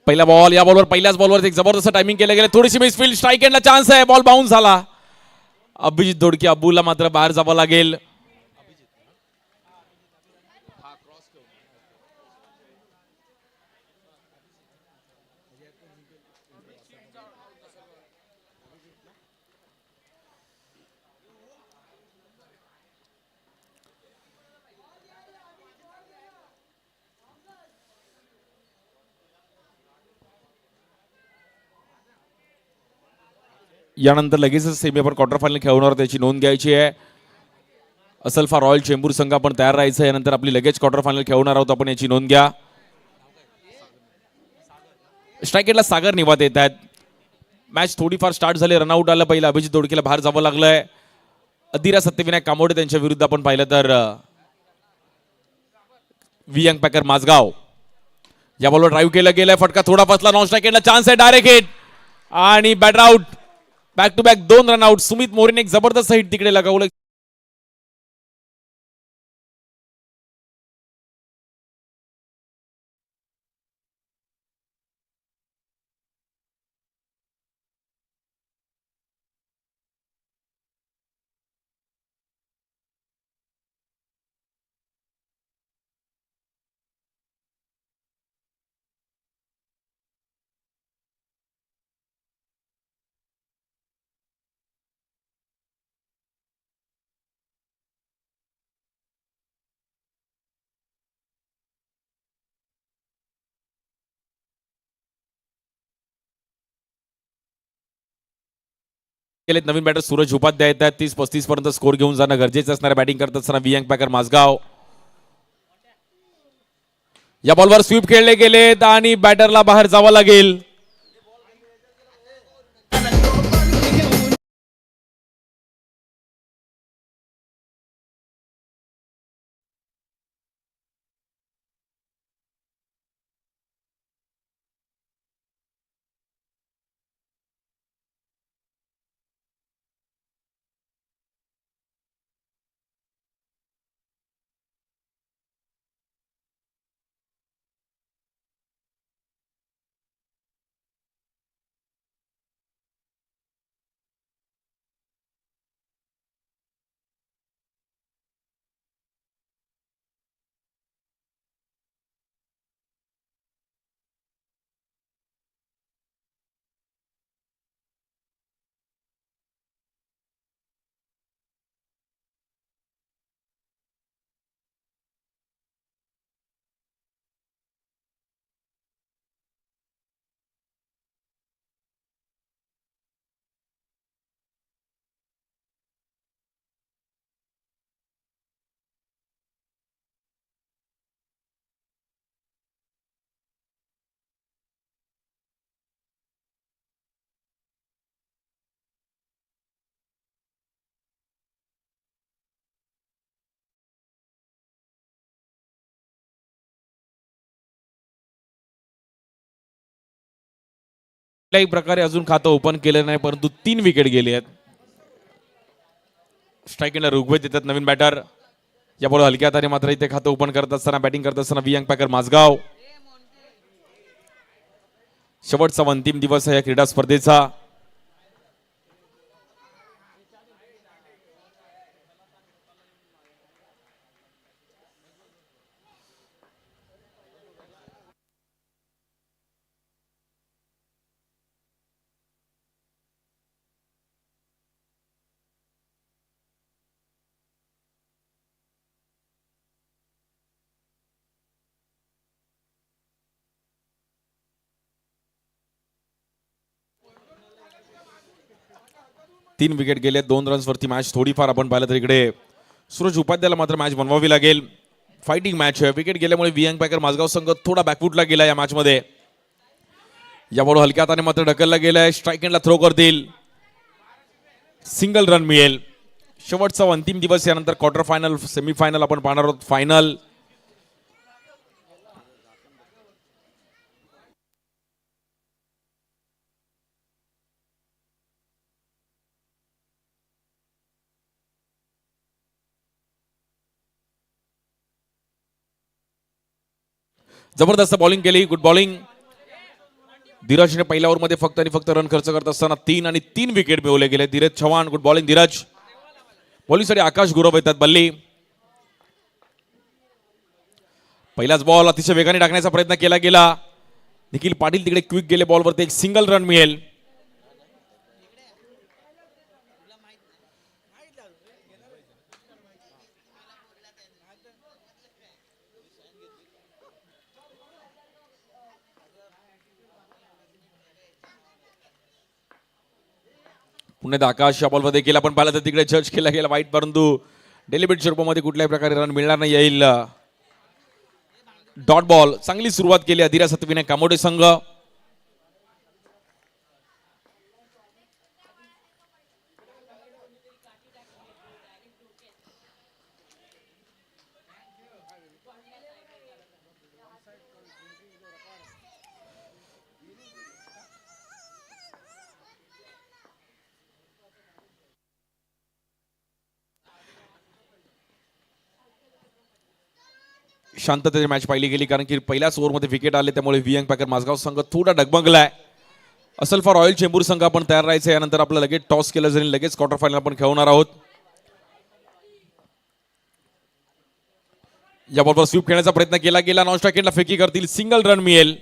पहिला बॉल, या बॉलवर पहिल्याच बॉलवर एक जबरदस्त टायमिंग केलं गेलं, थोडीशी मिसफील्ड, स्ट्राईक एंडला चान्स आहे, बॉल बाउन्स झाला. अभिजित दोडके, अब्बूला मात्र बाहेर जावं लागेल. यानंतर लगेचच सेमी आपण क्वार्टर फायनल खेळणार, त्याची नोंद घ्यायची आहे. असल्फा रॉयल चेंबूर संघ आपण तयार राहायचं. यानंतर आपली लगेच क्वार्टर फायनल खेळणार आहोत, आपण याची नोंद घ्या. स्ट्राईक सागर निवात येत आहेत. मॅच थोडीफार स्टार्ट झाली, रनआउट आलं पहिलं, अभिजित दोडकेला बाहेर जावं लागलंय. अदिरा सत्यविनायक कामोडे त्यांच्या विरुद्ध आपण पाहिलं तर व्ही यंग पॅकर माझगाव. या बॉलवर ड्राईव्ह केलं गेलंय, फटका थोडा फसला, नॉन स्ट्राईक एंडला चान्स आहे, डायरेक्ट हिट आणि batter out. Back to back 2 run out. Sumit मोरेने एक जबरदस्त हिट तिकडे लगावलं. केलेत नवीन बॅटर सूरज उपाध्याय येतात. 30-35 पर्यंत स्कोर घेऊन जाणं गरजेचं असणाऱ्या बॅटिंग करत असताना व्ही यंग पॅकर माझगाव. या बॉलवर स्वीप खेळले गेलेत आणि बॅटरला बाहेर जावं लागेल. कुठल्याही प्रकारे अजून खातं ओपन केलं नाही, परंतु 3 विकेट गेले आहेत. स्ट्राईक एंडला ऋग्वेद येतात नवीन बॅटर. या बॉल हलक्या हाताने मात्र इथे खातं ओपन करत असताना बॅटिंग करत असताना व्ही यंग पॅकर माझगाव. शेवटचा अंतिम दिवस आहे या क्रीडा स्पर्धेचा. तीन विकेट गेले, 2 रन्स वरती मॅच थोडीफार आपण पाहिलं तर इकडे सूरज उपाध्यायला मात्र मॅच बनवावी लागेल. फायटिंग मॅच आहे. विकेट गेल्यामुळे व्ही यंग पॅकर माझगाव संघ थोडा बॅकफुटला गेला या मॅच मध्ये. या बॉल हलक्या हाताने मात्र ढकलला गेलाय. स्ट्राईक एंडला थ्रो करतील, सिंगल रन मिळेल. शेवटचा अंतिम दिवस. यानंतर क्वार्टर फायनल, सेमीफायनल आपण पाहणार आहोत. फायनल जबरदस्त बॉलिंग केली, गुड बॉलिंग. धीरजने पहिल्या ओव्हरमध्ये फक्त आणि फक्त रन खर्च करत असताना 3 आणि 3 विकेट मिळवले गेले. Dhiraj Chavan, good bowling Dhiraj. बॉलिंगसाठी आकाश गुरव येतात बल्ली. पहिलाच बॉल अतिशय वेगाने टाकण्याचा प्रयत्न केला गेला. निखिल पाटील तिकडे क्विक गेले, बॉलवरती एक सिंगल रन मिळेल. पुन्हा आकाश या बॉलवर देखील आपण पाहिलं तर तिकडे जज केला गेला वाईट, परंतु डेलिबेट स्वरूपामध्ये कुठल्याही प्रकारे रन मिळणार नाही. येईल डॉट बॉल. चांगली सुरुवात केली अधिरा सतविने कामोडे संघ. शांततेची मॅच पाहिली गेली कारण की पहिल्याच ओव्हरमध्ये विकेट आले, त्यामुळे वियंग पॅकर माझगाव संघ थोडा डगमगलाय. असल फॉर रॉयल चेंबूर संघ आपण तयार राहायचं. यानंतर आपलं लगेच टॉस केलं जाईल, लगेच क्वार्टर फायनल आपण खेळवणार आहोत. या बॉलवर स्वीप खेळण्याचा प्रयत्न केला गेला. नॉन स्ट्राइक फेकी करतील, सिंगल रन मिळेल.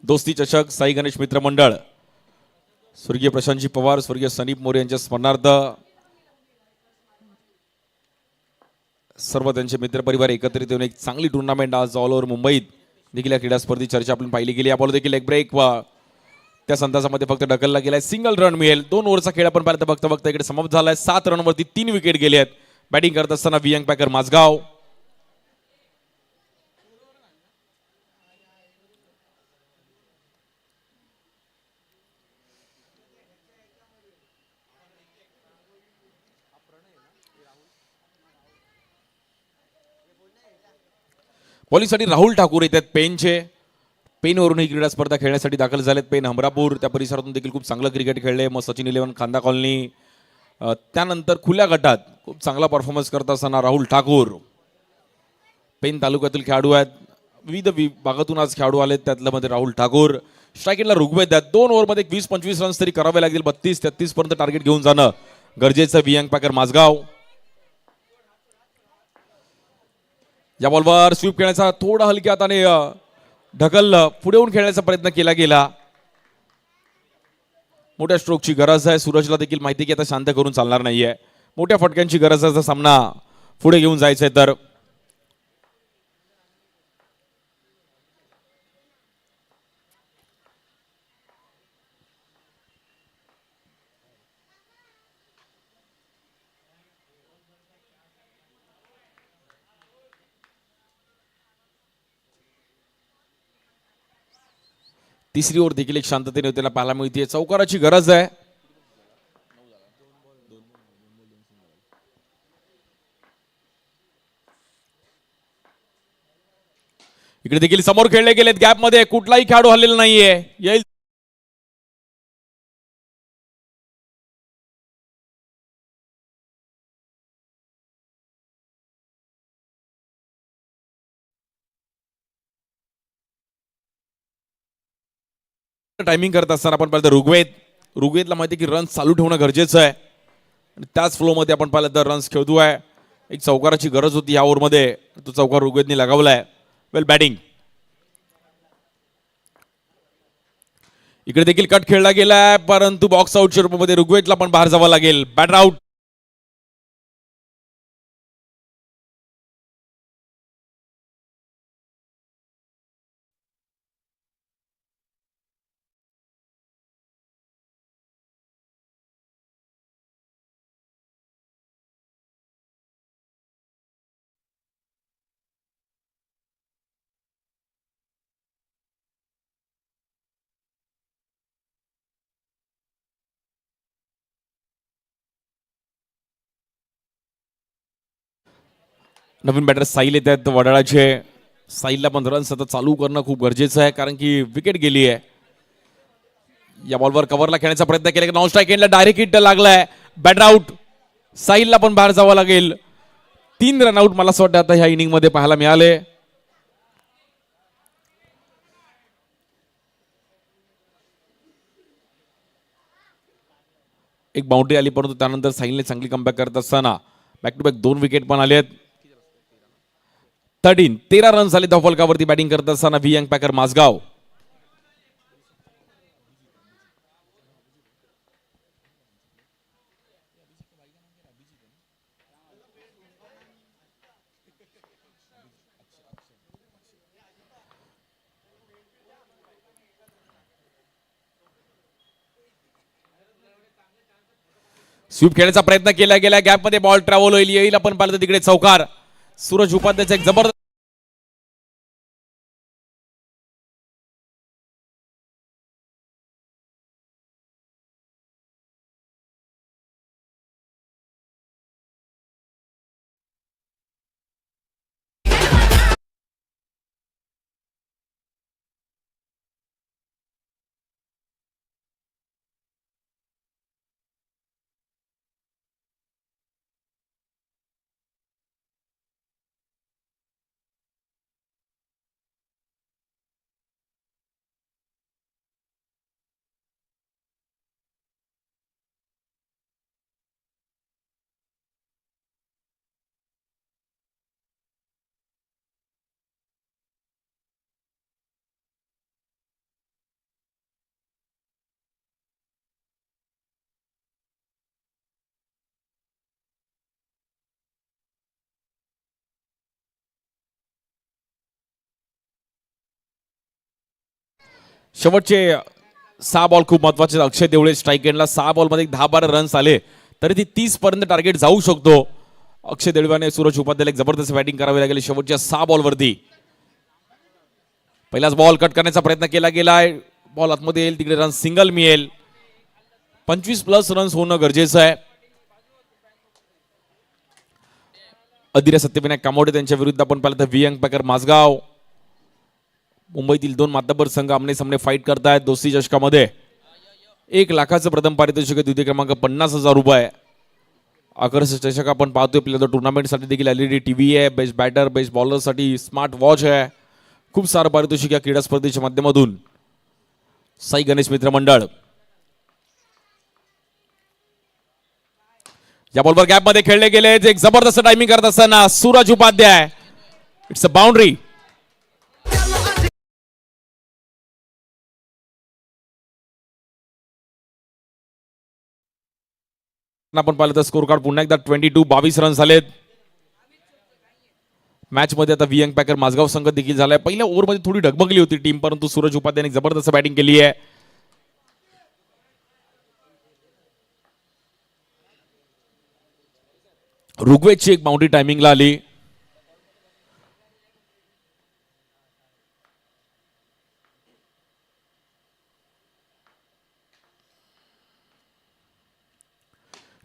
दोस्ती चषक साई गणेश मित्र मंडळ, स्वर्गीय प्रशांतजी पवार, स्वर्गीय सनीप मोरे यांच्या स्मरणार्थ सर्व त्यांचे मित्रपरिवार एकत्रित येऊन एक चांगली टुर्नामेंट आज ऑल ओव्हर मुंबईत देखील या क्रीडा स्पर्धेची चर्चा आपण पाहिली गेली. या बॉल देखील लेग ब्रेक व त्या संतासामध्ये फक्त ढकलला गेलाय. सिंगल रन मिळेल. 2 ओव्हरचा खेळ आपण पाहिलं तर बघता बघता इकडे समाप्त झालाय. 7 रनवरती 3 विकेट गेले आहेत. बॅटिंग करत असताना वियंग पॅकर माझगाव. बॉलिंगसाठी राहुल ठाकूर येतात पेनचे. पेनवरून ही क्रीडा स्पर्धा खेळण्यासाठी दाखल झालेत. पेन हमरापूर त्या परिसरातून देखील खूप चांगलं क्रिकेट खेळले. मग सचिन 11 खांदा कॉलनी, त्यानंतर खुल्या गटात खूप चांगला परफॉर्मन्स करत असताना राहुल ठाकूर. पेन तालुक्यातील खेळाडू आहेत. विविध विभागातून आज खेळाडू आलेत, त्यातलं मध्ये राहुल ठाकूर. स्ट्राईकला ऋग्वेद आहेत. 2 ओव्हरमध्ये 20-25 रन्स तरी करावे लागतील. 32-33 पर्यंत टार्गेट घेऊन जाणं गरजेचं. वियंग पॅकर माझगाव. या बॉलवर स्वीप खेळण्याचा थोडा हलक्या हाताने ढकललं, पुढे येऊन खेळण्याचा प्रयत्न केला गेला. मोठ्या स्ट्रोकची गरज आहे. सूरजला देखील माहिती की आता शांत करून चालणार नाहीये. मोठ्या फटक्यांची गरज आहे. सामना पुढे घेऊन जायचंय तर तिसरी ओव्हर देखील एक शांततेने त्याला पाहायला मिळते. चौकाराची गरज आहे. इकडे देखील समोर खेळले गेलेत. गॅप मध्ये कुठलाही खेळाडू हल्लेला नाहीये. येईल टायमिंग करत असताना आपण पाहिलं ऋग्वेदला माहिती की रन चालू ठेवणं गरजेचं आहे. आणि त्याच फ्लो मध्ये आपण पाहिलं तर रन्स खेळतोय. एक चौकाराची गरज होती या ओव्हरमध्ये, तो चौकार ऋग्वेदने लगावलाय. वेल बॅटिंग. इकडे देखील कट खेळला गेलाय, परंतु बॉक्स आउटच्या रूपामध्ये ऋग्वेदला पण बाहेर जावं लागेल. Batter out. नवीन बॅटर साईल येत आहेत वडाळाचे. साईलला पण रन सतत चालू करणं खूप गरजेचं आहे कारण की विकेट गेली आहे. या बॉलवर कव्हरला खेळण्याचा प्रयत्न केला. नॉन स्ट्राइक एंडला डायरेक्ट हिट लागलाय. Batter out. साईलला पण बाहेर जावं लागेल. 3 रनआउट मला असं वाटतं आता ह्या इनिंग मध्ये पाहायला मिळाले. एक बाउंड्री आली, परंतु त्यानंतर साहिलने चांगली कमबॅक करत असताना बॅक टू बॅक 2 विकेट पण आले आहेत. 13 रन झाले धावफलकावरती बॅटिंग करत असताना व्ही यंग पॅकर माझगाव. स्वीप खेळण्याचा प्रयत्न केला गेला, गॅपमध्ये बॉल ट्रॅव्हल होईल, येईल आपण पाहिलं तिकडे चौकार. सूरज उपाध्यायचा एक जबरदस्त शेवटचे 6 बॉल खूप महत्वाचे. अक्षय देवळे स्ट्राईक एंडला 6 बॉलमध्ये 10-12 रन्स आले तरी ती 30 पर्यंत टार्गेट जाऊ शकतो. अक्षय देवळाने सूरज उपाध्यायला एक जबरदस्त बॅटिंग करावी लागेल शेवटच्या 6 बॉलवरती. पहिलाच बॉल कट करण्याचा प्रयत्न केला गेलाय, बॉल आतमध्ये येईल, तिकडे रन सिंगल मिळेल. 25+ रन्स होणं गरजेचं आहे. अदिरा सत्यविनायक कामोडे त्यांच्या विरुद्ध आपण पाहिलं तर व्ही यंग पॅकर माझगाव. मुंबईतील 2 मातब्बर संघ आमने सामने फाईट करतायत दोस्ती चषकामध्ये. 1 लाखाचं प्रथम पारितोषिक, द्वितीय क्रमांक 50,000 रुपये. आकर्षक चषक आपण पाहतोय. आपल्याला टुर्नामेंटसाठी देखील LED TV आहे. बेस्ट बॅटर, बेस्ट बॉलरसाठी स्मार्ट वॉच आहे. खूप सारं पारितोषिक या क्रीडा स्पर्धेच्या माध्यमातून. साई गणेश मित्र मंडळ या बॉलवर गॅप मध्ये खेळले गेले. एक जबरदस्त टायमिंग करत असताना Suraj Upadhyay, it's a boundary. आपण पाहिलं तर स्कोर कार्ड पुन्हा एकदा 22 रन झालेत. मॅच मध्ये आता व्ही यंग पॅकर माझगाव संघ देखील झालाय. पहिल्या ओव्हरमध्ये थोडी डगमगली होती टीम, परंतु सूरज उपाध्यायने जबरदस्त बॅटिंग केली आहे. ऋग्वेदची एक बाउंड्री टायमिंगला आली.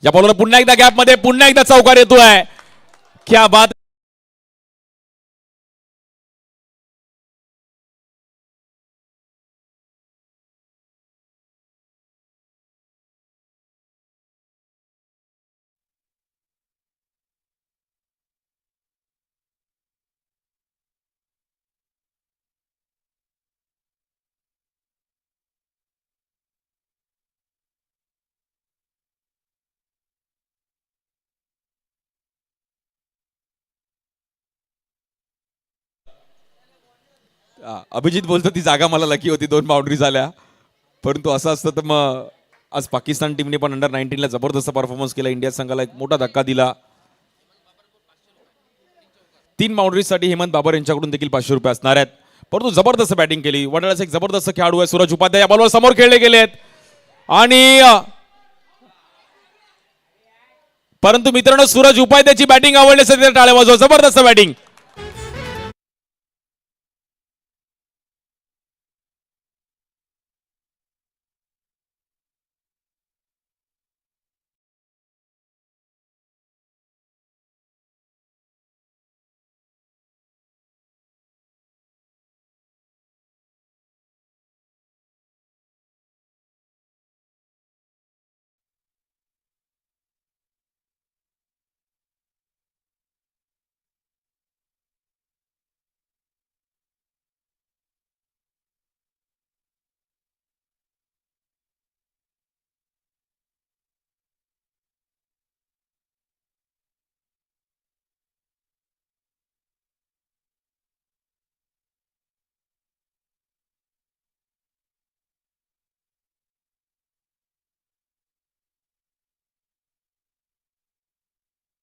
या बॉलवर पुन्हा एकदा गॅप मध्ये पुन्हा एकदा चौकार येतोय. क्या बात. अभिजित बोलतो ती जागा मला लकी होती, 2 बाउंड्री झाल्या. परंतु असं असतं तर मग आज पाकिस्तान टीमने पण अंडर-19 ला जबरदस्त परफॉर्मन्स केला. इंडिया संघाला एक मोठा धक्का दिला. 3 बाउंड्रीसाठी हेमंत बाबर यांच्याकडून देखील 500 रुपये असणार आहेत. परंतु जबरदस्त बॅटिंग केली. वडाळ्याचा एक जबरदस्त खेळाडू आहे सूरज उपाध्याय. या बॉलवर समोर खेळले गेलेत आणि परंतु मित्रांनो सूरज उपाध्यायची बॅटिंग आवडल्यासाठी टाळ्या वाजवा. जबरदस्त बॅटिंग.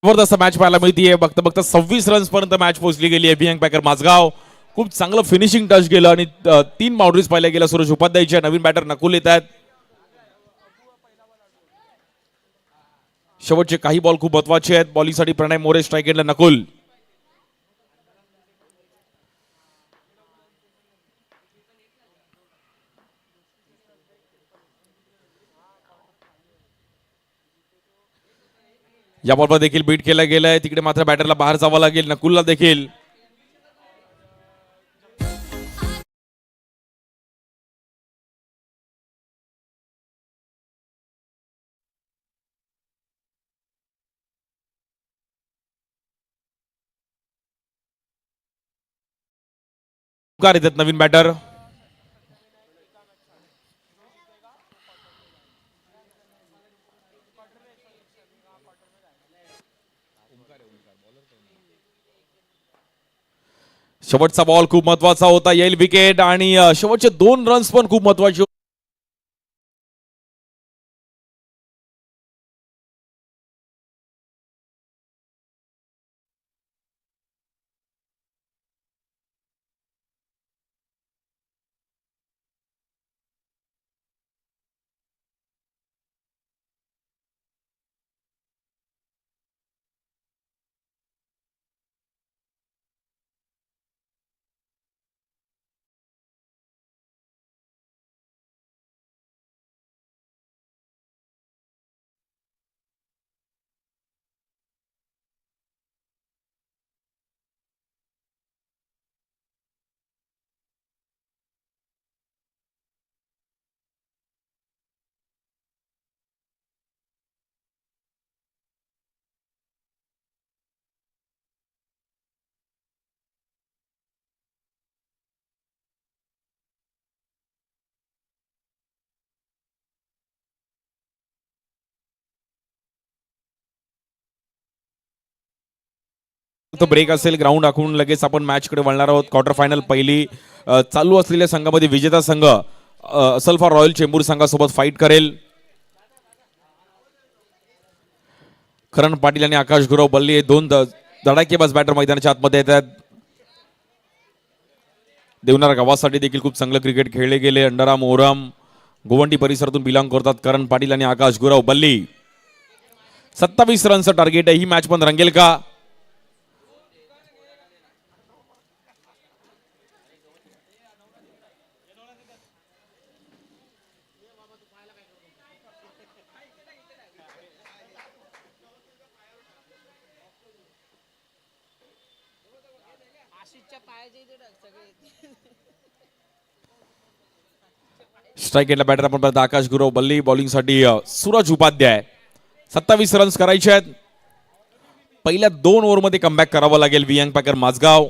जबरदस्त मॅच पाहायला मिळतीये. बघता बघता 26 रन्स पर्यंत मॅच पोहोचली गेली आहे. वियंग पॅकर माझगाव खूप चांगलं फिनिशिंग टच गेलं आणि 3 बाउंड्रीज पाहिल्या गेल्या सूरज उपाध्यायच्या. नवीन बॅटर नकुल येत आहेत. शेवटचे काही बॉल खूप महत्वाचे आहेत. बॉलिंगसाठी प्रणय मोरे, स्ट्राईक एंडला नकुल. या बॉलवर देखील बीट केलं गेलंय. तिकडे मात्र बॅटरला बाहेर जावं लागेल. नकुलला देखील येतात नवीन बॅटर. शेवटचा बॉल खूप महत्वाचा होता. येईल विकेट आणि शेवटचे 2 रन्स पण खूप महत्वाचे. ब्रेक असेल ग्राउंड आखून लगेच आपण मॅच कडे वळणार आहोत. क्वार्टर फायनल पहिली चालू असलेल्या संघामध्ये विजेता संघ असल्फा रॉयल चेंबूर संघासोबत फाईट करेल. करण पाटील आणि आकाश गुरव बल्ली हे 2 धडाकेबाज बॅटर मैदानाच्या आतमध्ये येतात. देवनार गावासाठी देखील खूप चांगलं क्रिकेट खेळले गेले. अंडराम ओरम गोवंडी परिसरातून बिलॉंग करतात करण पाटील आणि आकाश गुरव बल्ली. 27 रनचं टार्गेट आहे. ही मॅच पण रंगेल का? स्ट्राईक एंडला बॅटर आपण पाहता आकाश गुरव बल्ली. बॉलिंगसाठी सूरज उपाध्याय. 27 रन्स करायचे आहेत. पहिल्या 2 ओव्हरमध्ये कमबॅक करावं लागेल वियंग पॅकर माझगाव.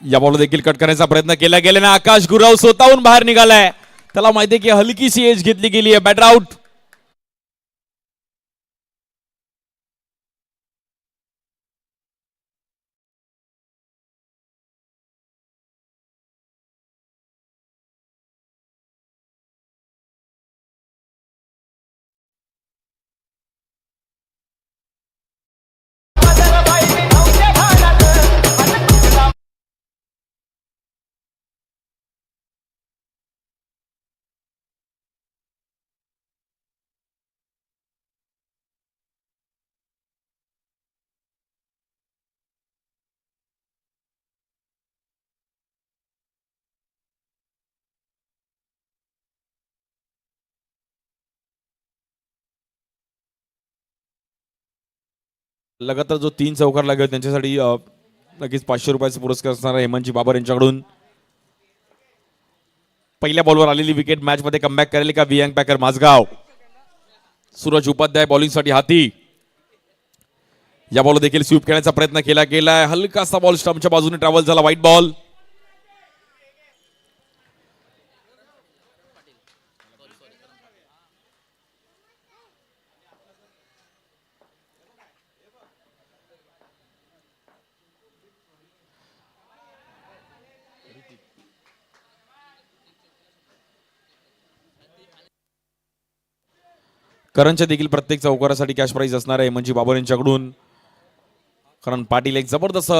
या बॉल देखील कट करण्याचा प्रयत्न केला गेला ना. आकाश गुरव स्वतःहून बाहेर निघालाय. त्याला माहितीये की हलकीशी एज घेतली गेली आहे. Batter out. लगातार जो 3 चौकार लागेल त्यांच्यासाठी नक्कीच 500 रुपयाचा पुरस्कार असणार आहे हेमंतजी बाबर यांच्याकडून. पहिल्या बॉलवर आलेली विकेट मॅच मध्ये कमबॅक करेल का वियंग पॅकर माझगाव? सूरज उपाध्याय बॉलिंगसाठी हाती. या बॉल देखील स्वीप खेळण्याचा प्रयत्न केला गेलाय. हलकासा बॉल स्टंपच्या बाजूने ट्रॅव्हल झाला. White ball. करणच्या देखील प्रत्येक चौकारासाठी कॅश प्राइज असणार आहे म्हणजे बाबर यांच्याकडून. कारण पाटील एक जबरदस्त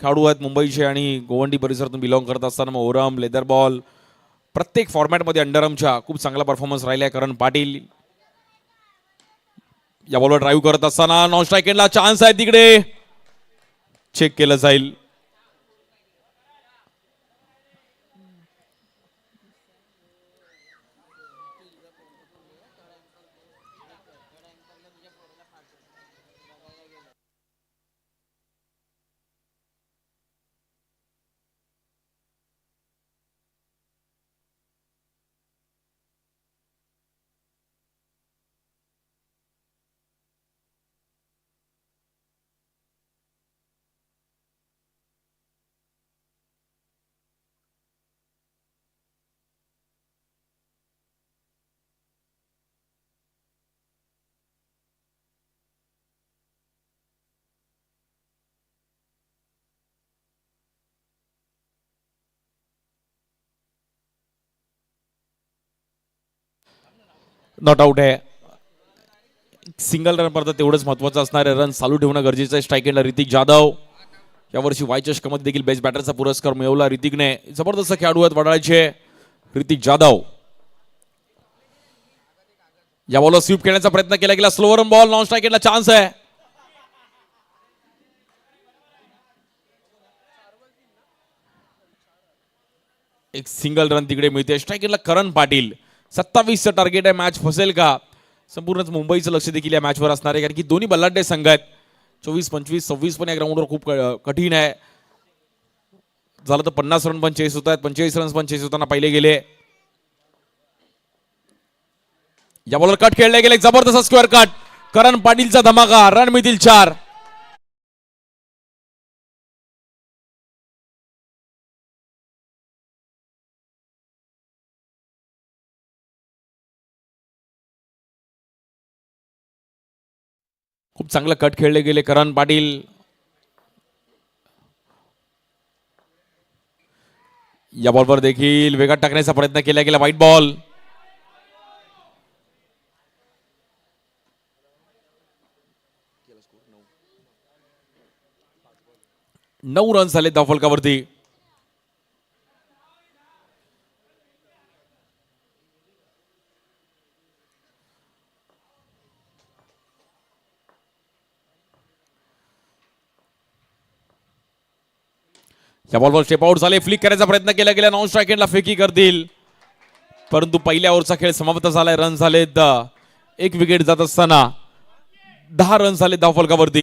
खेळाडू आहेत मुंबईचे आणि गोवंडी परिसरातून बिलॉंग करत असताना मग ओरम लेदर बॉल प्रत्येक फॉर्मॅटमध्ये अंडरआर्मच्या खूप चांगला परफॉर्मन्स राहिला आहे करण पाटील. या बॉलवर ड्राईव्ह करत असताना नॉन स्ट्राईक एंडला चान्स आहे तिकडे. चेक केलं जाईल. नॉट आउट आहे. सिंगल रन पडतात तेवढंच महत्वाचं असणार आहे. रन चालू ठेवणं गरजेचं आहे. स्ट्राईक एंडला ऋतिक जाधव. यावर्षी वाय चषकामध्ये देखील बेस्ट बॅटरचा पुरस्कार मिळवला ऋतिकने. जबरदस्त खेळाडू आहेत वडाळ्याचे ऋतिक जाधव. या बॉलवर स्वीप खेळण्याचा प्रयत्न केला गेला. Slower ball. नॉन स्ट्राईक एंडला चान्स आहे. एक सिंगल रन तिकडे मिळते. स्ट्राईक एंडला करण पाटील. 27चं टार्गेट आहे. मॅच फसेल का? संपूर्णच मुंबईचं लक्ष देखील या मॅचवर असणार आहे कारण की दोन्ही बल्लाढ्य संघ आहेत. 24, 25, 26 पण या ग्राउंडवर खूप कठीण आहे. झालं तर 50 रन पण चेस होत आहेत. 45 रन पण चेस होताना पाहिले गेले. या बॉलवर कट खेळले गेले. जबरदस्त स्क्वेअर कट. करण पाटीलचा धमाका. रन मिळतील 4. खूप चांगलं कट खेळले गेले करण पाटील. या बॉलवर देखील वेगात टाकण्याचा प्रयत्न केला गेला. White ball. 9 रन झाले धावफलकावरती. या बॉलवर स्टेप आउट झाले. फ्लिक करायचा प्रयत्न केला गेला. नॉन स्ट्राईक एंडला फेकी करतील परंतु पहिल्या ओव्हरचा खेळ समाप्त झालाय. रन झाले 1 विकेट जात असताना 10 रन झाले धावफलकावरती.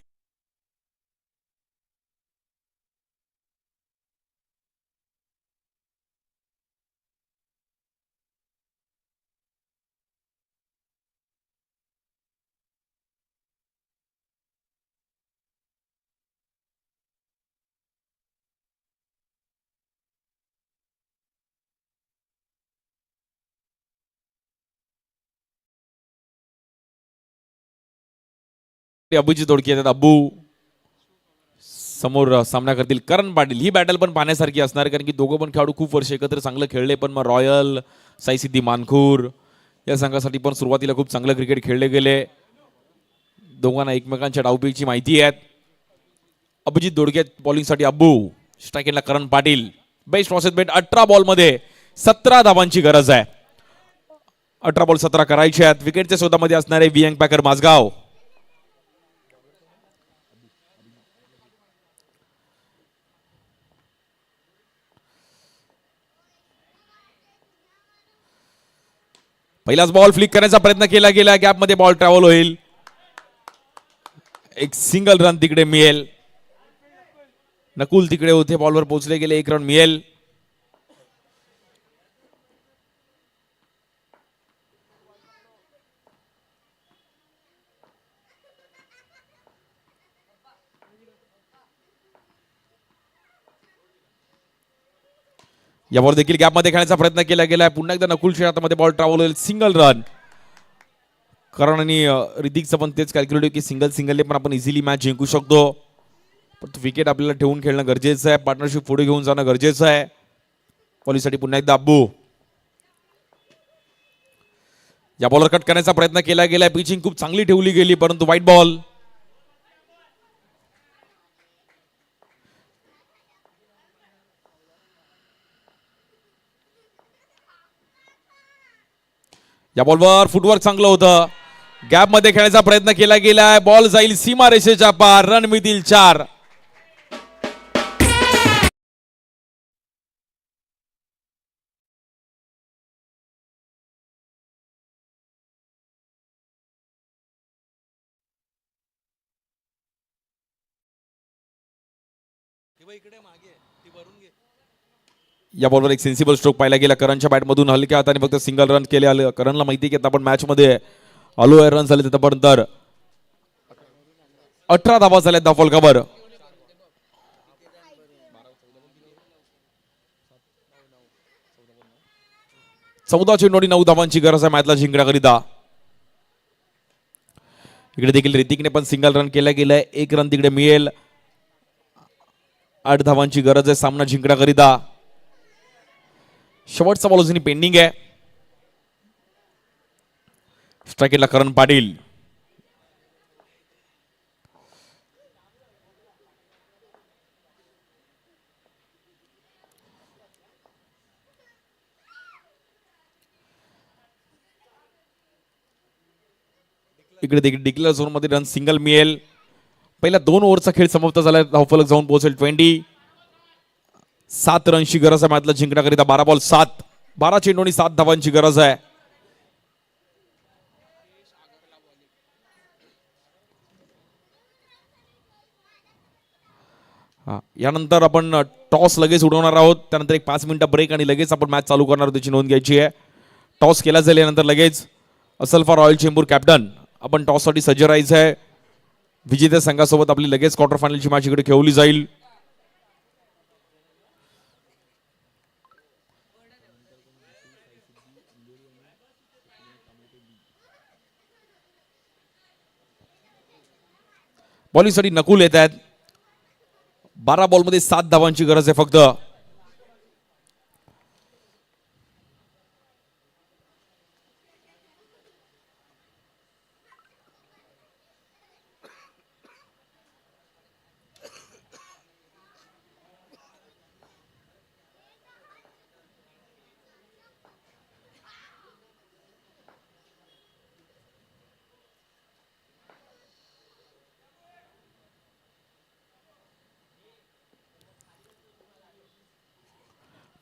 अबूची तोडकी येतात. अब्बू समोर सामना करतील करण पाटील. ही बॅटल पण पाहण्यासारखी असणार कारण की दोघं पण खेळाडू खूप वर्ष एकत्र चांगलं खेळले. पण मग रॉयल साईसिद्धी मानखूर या संघासाठी पण सुरुवातीला खूप चांगलं क्रिकेट खेळले गेले. दोघांना एकमेकांच्या डावपेची माहिती आहे. अभिजित दोडके बॉलिंगसाठी अब्बू. स्ट्राईक एंडला करण पाटील. बेस्ट प्रोसेस बेट. 18 बॉलमध्ये 17 धावांची गरज आहे. 18 बॉल 17 करायचे आहेत. विकेटच्या शोधामध्ये असणारे वियंग पॅकर माझगाव. पहिलाच बॉल फ्लिक करण्याचा प्रयत्न केला गेला. गॅपमध्ये बॉल ट्रॅव्हल होईल. एक सिंगल रन तिकडे मिळेल. नकुल तिकडे होते. बॉलवर पोहोचले गेले. 1 रन मिळेल. यावर देखील गॅपमध्ये खेळण्याचा प्रयत्न केला गेलाय. पुन्हा एकदा नकुलच्या हातामध्ये बॉल ट्रॅव्हल होईल. Single run. करण आणि ऋतिकचं पण तेच कॅल्क्युलेट की सिंगलने पण आपण इझिली मॅच जिंकू शकतो. पण विकेट आपल्याला ठेवून खेळणं गरजेचं आहे. पार्टनरशिप पुढे घेऊन जाणं गरजेचं आहे. बॉलिंगसाठी पुन्हा एकदा अब्बू. या बॉलर कट करण्याचा प्रयत्न केला गेलाय. पिचिंग खूप चांगली ठेवली गेली परंतु व्हाईट बॉल. या बॉलवर फुटवर्क चांगलं होतं. गॅप मध्ये खेळण्याचा प्रयत्न केला गेलाय. बॉल जाईल सीमा रेषेच्या पार. रन मिळतील 4. या बॉलवर एक सेन्सिबल स्ट्रोक पाहिला गेला करणच्या बॅटमधून. हलक्या हाताने फक्त सिंगल रन केले आले. करणला माहिती की आता आपण मॅच मध्ये आलो आहे. रन झाले तिथपर्यंत 18 धावा झाल्या धावफल कव्हर. 14 चेंडू 9 धावांची गरज आहे मॅचला जिंकण्याकरिता. इकडे देखील ऋतिकने पण सिंगल रन केला गेलाय. 1 रन तिकडे मिळेल. 8 धावांची गरज आहे सामना जिंकण्याकरिता. शेवटचा बॉल अजूनही पेंडिंग आहे. स्ट्राईकला करण पाटील. इकडे देखील डिक्लेअर झोन मध्ये रन सिंगल मिळेल. पहिल्या 2 ओव्हरचा खेळ समाप्त झाला. धावफलक जाऊन पोहोचेल 20. 7 रनची गरज आहे मॅचला जिंकण्याकरिता. 12 बॉल 7. 12 चेंडू आणि 7 धावांची गरज आहे. यानंतर आपण टॉस लगेच उडवणार आहोत. त्यानंतर एक 5 मिनिटं ब्रेक आणि लगेच आपण मॅच चालू करणार आहोत. त्याची नोंद घ्यायची आहे. टॉस केला जाईल यानंतर लगेच. Asalpha royal Chembur captain. आपण टॉससाठी सज्ज राहायचं आहे. विजेत्या संघासोबत आपली लगेच क्वार्टर फायनलची मॅच इकडे खेळवली जाईल. बॉलिंगसाठी नकुल येत आहेत. 12 बॉलमध्ये 7 धावांची गरज आहे फक्त.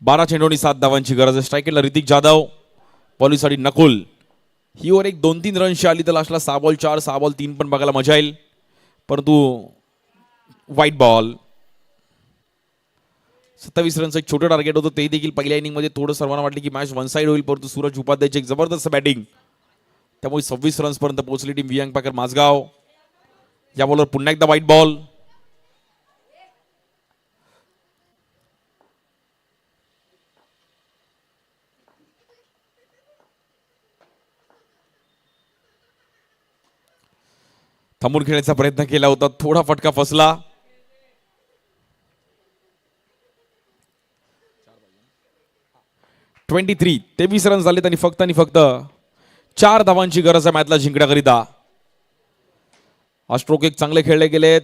बारा चेंडूंनी 7 धावांची गरज आहे. स्ट्राईकला ऋतिक जाधव. बॉलिंगसाठी नकुल. ही ओव्हर एक 2-3 रनची आली तर लास्टला 6 बॉल 4 6 बॉल 3 पण बघायला मजा येईल. परंतु व्हाईट बॉल. 27 रनचं एक छोटं टार्गेट होतं. ते देखील पहिल्या इनिंगमध्ये थोडं सर्वांना वाटलं की मॅच वन साइड होईल. परंतु सूरज उपाध्यायची एक जबरदस्त बॅटिंग. त्यामुळे 26 रन्स पर्यंत पोहोचली टीम वियांग पॅकर माझगाव. या बॉलवर पुन्हा एकदा व्हाईट बॉल. थांबून खेळण्याचा प्रयत्न केला होता. थोडा फटका फसला. (23) 23 रन झालेत आणि फक्त 4 धावांची गरज आहे मॅचला जिंकण्याकरिता. हा स्ट्रोक एक चांगले खेळले गेले.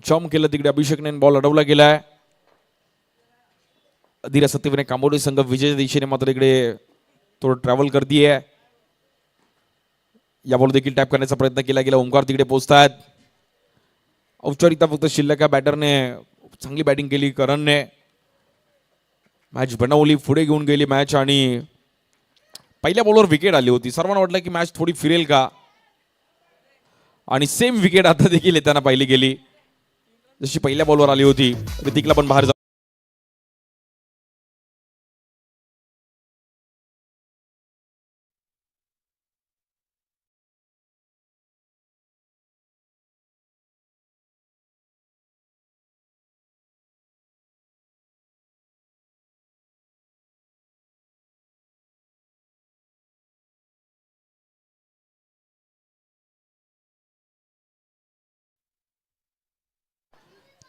जम्प केलं तिकडे अभिषेकने. बॉल अडवला गेलाय. धीरा सत्यविनायक कांबोडी संघ विजय दिशेने मात्र इकडे थोडं ट्रॅव्हल करतीये. या बॉल देखील टॅप करण्याचा प्रयत्न केला गेला. ओंकार तिकडे पोहोचतात. औपचारिकता फक्त शिल्लक बॅटरने चांगली बॅटिंग केली. करणने मॅच बनवली. पुढे घेऊन गेली मॅच आणि पहिल्या बॉलवर विकेट आली होती. सर्वांना वाटलं की मॅच थोडी फिरेल का आणि सेम विकेट आता देखील येताना पाहिली गेली जशी पहिल्या बॉलवर आली होती. ऋतिकला पण बाहेर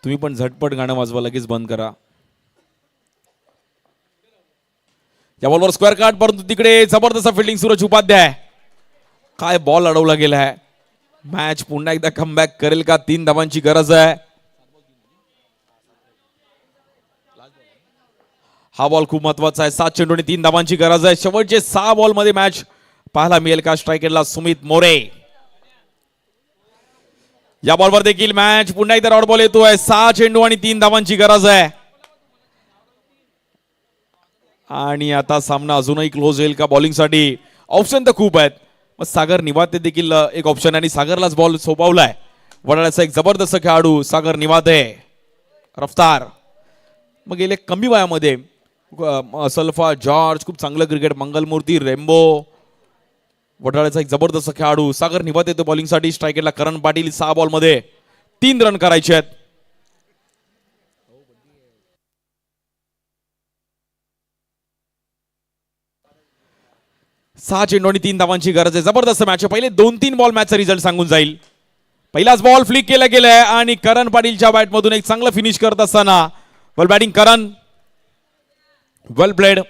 तुम्ही पण झटपट गाणं वाजवा, लगेच बंद करा. या बॉलवर स्क्वेअर कार्ड, परंतु तिकडे जबरदस्त फिल्डिंग सूरज उपाध्याय. काय बॉल अडवला गेलाय. मॅच पुन्हा एकदा कमबॅक करेल का? 3 धावांची गरज आहे. हा बॉल खूप महत्वाचा आहे. 7 चेंडू आणि 3 धावांची गरज आहे. शेवटचे 6 बॉल मध्ये मॅच पाहायला मिळेल का? स्ट्रायकरला सुमित मोरे. या बॉलवर देखील मॅच पुन्हा एकदा डॉट बॉल येतोय. 6 चेंडू आणि 3 धावांची गरज आहे. आणि आता सामना अजूनही क्लोज होईल का? बॉलिंगसाठी ऑप्शन तर खूप आहेत. मग सागर निवाते देखील एक ऑप्शन, आणि सागरलाच बॉल सोपवलाय. वडाळ्याचा एक जबरदस्त खेळाडू सागर निवाते, रफ्तार. मग गेले कमी वयामध्ये सल्फा जॉर्ज खूप चांगलं क्रिकेट, मंगलमूर्ती, रेम्बो. वडाळ्याचा एक जबरदस्त खेळाडू सागर निवाते येतो बॉलिंगसाठी. स्ट्रायकरला करण पाटील. 6 बॉलमध्ये 3 रन करायचे आहेत. सहा चेंडू आणि 3 धावांची गरज आहे. जबरदस्त मॅच आहे. पहिले 2-3 बॉल मॅचचा रिझल्ट सांगून जाईल. पहिलाच बॉल फ्लिक केला गेलाय आणि करण पाटीलच्या बॅटमधून एक चांगलं फिनिश करत असताना वेल बॅटिंग करण, वेल प्लेड.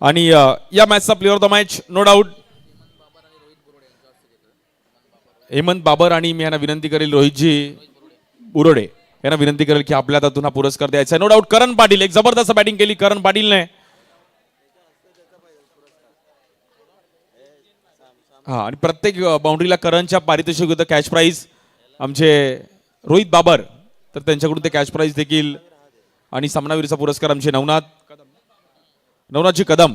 आणि या मॅचचा player of the match no doubt Hemant Babar. आणि मी यांना विनंती करेल, रोहितजी बुरोडे यांना विनंती करेल की आपल्या हातून हा पुरस्कार द्यायचा आहे. नो डाऊट करण पाटील, एक जबरदस्त बॅटिंग केली करण पाटीलने. हा, आणि प्रत्येक बाउंड्रीला करणच्या पारितोषिक होतं, कॅच प्राईज. आमचे रोहित बाबर, तर त्यांच्याकडून ते कॅच प्राईज देखील. आणि सामनावीरचा पुरस्कार आमचे नवनाथजी कदम.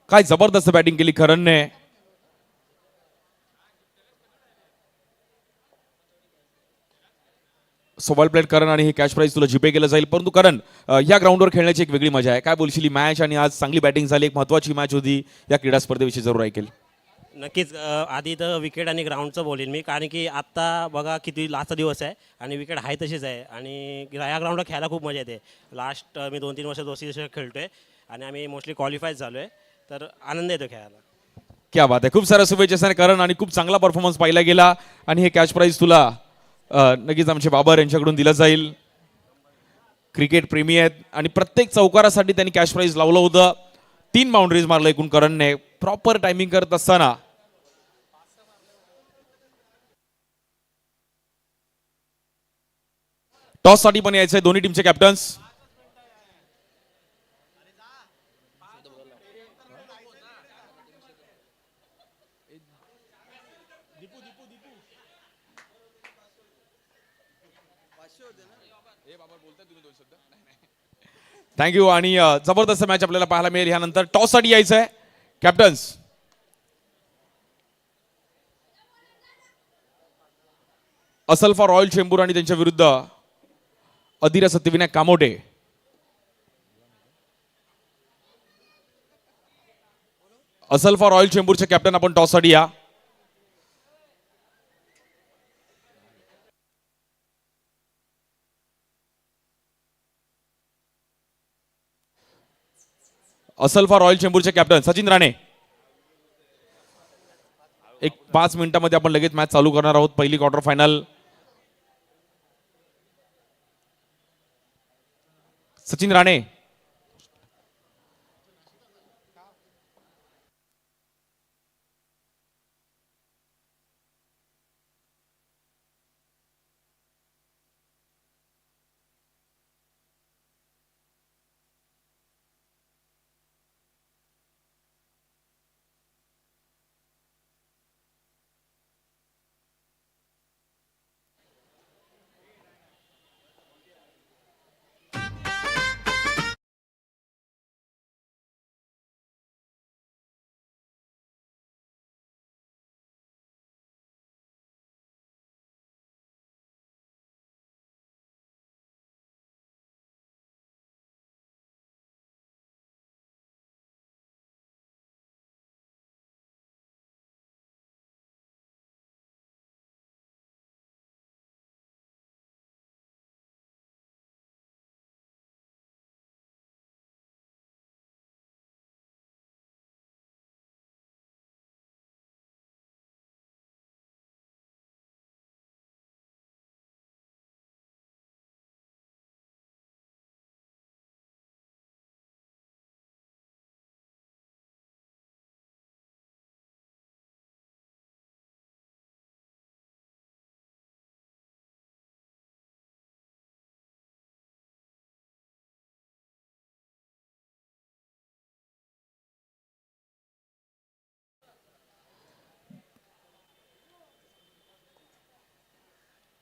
काय जबरदस्त बॅटिंग केली करणने. सोबल प्लेट करण, आणि हे कॅच प्राईज तुला जीपे केलं जाईल. परंतु करण, या ग्राउंडवर खेळण्याची एक वेगळी मजा आहे. काय बोलशील? मॅच आणि आज चांगली बॅटिंग झाली, एक महत्वाची मॅच होती. या क्रीडा स्पर्धेविषयी जरूर ऐकेल. नक्कीच. आधी तर विकेट आणि ग्राउंडचं बोलेन मी, कारण की आत्ता बघा किती लास्टचा दिवस आहे आणि विकेट आहे तशीच आहे. आणि या ग्राउंडला खेळायला खूप मजा येते. लास्ट मी 2-3 वर्ष दोस्ती खेळतो आहे आणि आम्ही मोस्टली क्वालिफायच झालो आहे, तर आनंद येतो खेळायला. क्या बात आहे. खूप साऱ्या शुभेच्छा करण, आणि खूप चांगला परफॉर्मन्स पाहिला गेला. आणि हे कॅच प्राईज तुला नक्कीच आमचे बाबर यांच्याकडून दिलं जाईल. क्रिकेट प्रेमी आहेत आणि प्रत्येक चौकारासाठी त्यांनी कॅश प्राईज लावलं होतं. 3 बाउंड्रीज मारलं एकूण करणने, प्रॉपर टायमिंग करत असताना. टॉस साठी पण यायचंय दोन्ही टीमचे कॅप्टन्स. थँक्यू. आणि जबरदस्त मॅच आपल्याला पाहायला मिळेल. ह्यानंतर टॉस साठी यायचंय कॅप्टन्स. असल्फा रॉयल चेंबूर आणि त्यांच्या विरुद्ध अधीर सत्यविनायक कामोटे. असल्फा रॉयल चेंबूरचे कॅप्टन आपण टॉस साठी या. असल्फा रॉयल चेंबूरचे कॅप्टन सचिन राणे. एक 5 मिनिटांमध्ये आपण लगेच मॅच चालू करणार आहोत. पहिली quarter final. Sachin Rane.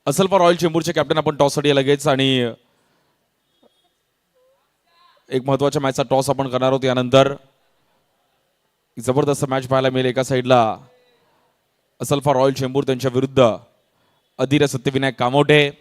Asalpha royal चेंबूरचे कॅप्टन आपण टॉससाठी लगेच आणि एक महत्वाच्या मॅचचा टॉस आपण करणार आहोत. यानंतर जबरदस्त मॅच पाहायला मिळेल. एका साईडला असल्फा रॉयल चेंबूर त्यांच्या विरुद्ध अधीर सत्यविनायक कामोठे.